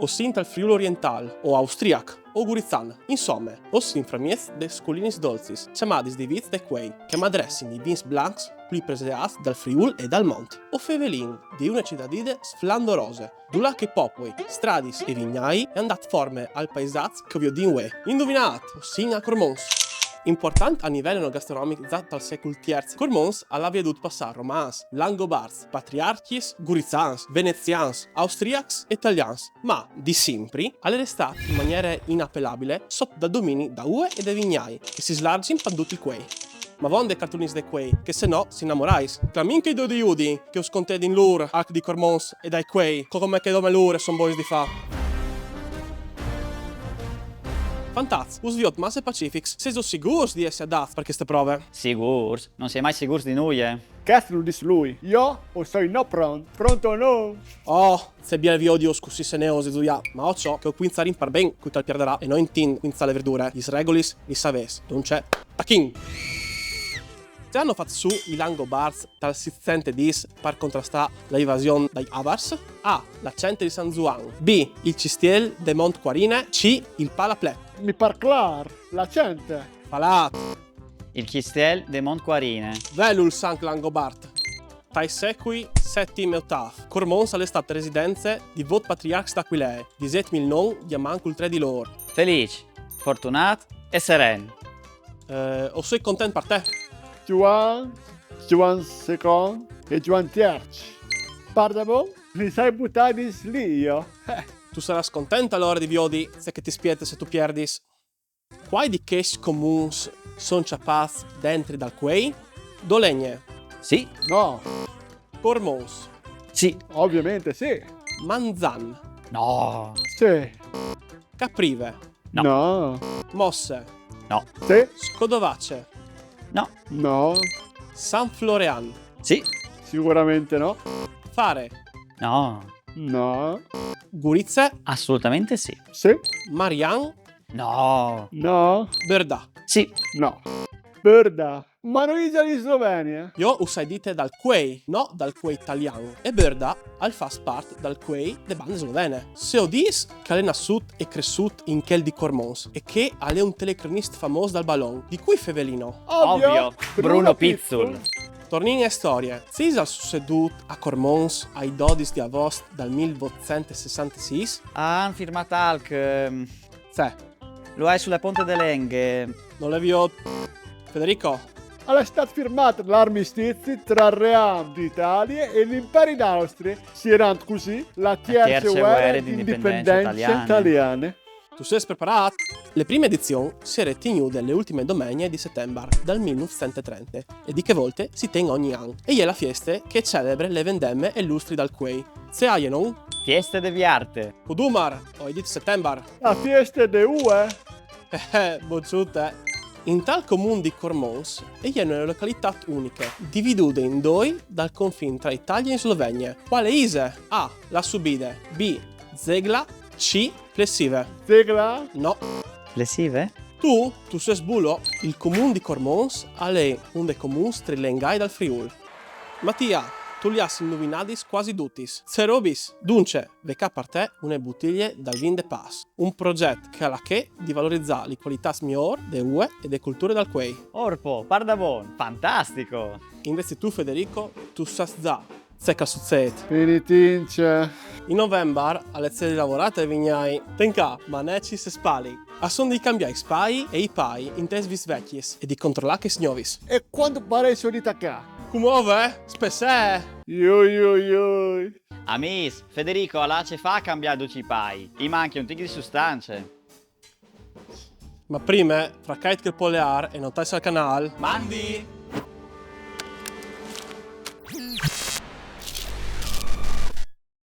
o sind al Friul Oriental, o austriac, o gurizzan, insomma, o sind framiez de sculinis dolcis, chiamadis di viz de quei, che madressin i vins blancs, pli preseats dal Friul e dal Mont, o fevelin di una cittadide sflandorose, dula che popoi, stradis e vignai, e andat forme al paesaz che vi ue. Indovinat, o sin a Cormons. Important a nivell enogastronomic dat al secul III, Cormons alla viadut passar romans, langobards, patriarchis, gurizzans, venezians, austriacs e italians, ma di simpri alle restat in maniera inappellabile sotto da domini da ue e da vignai, che si slargin panduti quei. Ma von de cartunis de quei, che se no si innamorais. Clamin che i do di Iudi, che us contedin lur, ac di Cormons e dai quei, come che dome lur son bois di fa. Fantaz, us viot masse pacifics, seso sigurs di essere adat per queste prove. Sigurs? Non sei mai sicurs di noi, eh? Castro dis lui. Io o sei no pronto? Pronto o no? Oh, se bien vi odio scussi se ne osi zuia, ma ho ciò che ho quinzare impar ben cui tal pierderà e non intin quinza le verdure, gli regolis, gli saves, non c'è, tachin! Se hanno fatto su i langobards dal sizzente dis per contrastare la invasione dai Avars, A. L'accento di San Juan, B. Il cistiel de Mont Quarine, C. Il palaplet. Mi par clar, la gente. Palat, Il Chistel de Montquarine. velul sanc langobard. Tai sequi settim eutaf. Cormons alle state residenze di vot patriarchs d'Aquilee, di 7.000 non diamancul 3 di lor. Felice, fortunat e seren. O sei content per te? Juan II e Juan Terci. Pardon? Mi sai buttare lì io? Tu saras contenta allora di viodi se che ti spiete se tu pierdis. Quai di ches comuns son capaz dentri dal quei? Dolegne, Sì, No, Cormons, sì, ovviamente sì. Manzan, no, Sì. Caprive, No. No. Mosse, no, Sì. Scodovace, no, No. San Florean, sì, Sicuramente no. Fare, no, No. Gurizze, assolutamente sì. Sì. Marian, No, No. Berda. sì, No. Berda. Ma noi già in Slovenia? Io usai dite dal quei, no dal quei italiano. E Berda al fast part dal quei de bande slovene. Se ho dis che è nassut e cresciut in quel di Cormons e che è un telecronista famoso dal ballon, di cui fevelino. ovvio, Bruno Pizzul. Tornini e storie. Si è succedut a Cormons ai 12 di agosto dal 1866? Han firmat alc, Se, lo hai sulla ponte dell'Enghe. non le vi ho... Federico, È stato firmato l'armistizio tra il Re d'Italia e l'impero d'Austria, si era così la terza guerra di indipendenza italiana. tu sei preparato? Le prime edizioni si rettinute le ultime domeniche di settembre dal 1930 e di che volte si tengono ogni anno. E è la festa che celebra le vendemme e lustri dal quei. Se hai non? Fieste de Viarte. Udumar, o edit settembre. La fiesta de UE. Bocciute. In tal comune di Cormons è una località unica, dividuta in due dal confine tra Italia e Slovenia. Quale ise? A. La Subide. B. Zegla. C. Flessive. Sigla? No. Flessive? Tu sei sbulo. Il comune di Cormons è uno dei comuni trilengai dal Friul. Mattia, tu li has indovinadis quasi tutis. Zerobis, dunque, veca per te una bottiglia dal vin de Pas. Un progetto che ha la che di valorizzare le qualità migliori de UE e de culture dal quei. Orpo, pardabon, fantastico. Invece tu, Federico, tu sai già se che succede. Finitince. In novembre, alle lezioni di lavorate vignai, tenca, manecis e spali. A son di cambiare i spai e i pai in tesvis vecchies e di controllare che snovis. E quando pare sono di tacca? Come? Spessè! Io. Amis, Federico, alla ce fa cambiare 12 pai. Gli manchi un tic di sostanze. Ma prima, fra Kite che il polear e non al canale, mandi!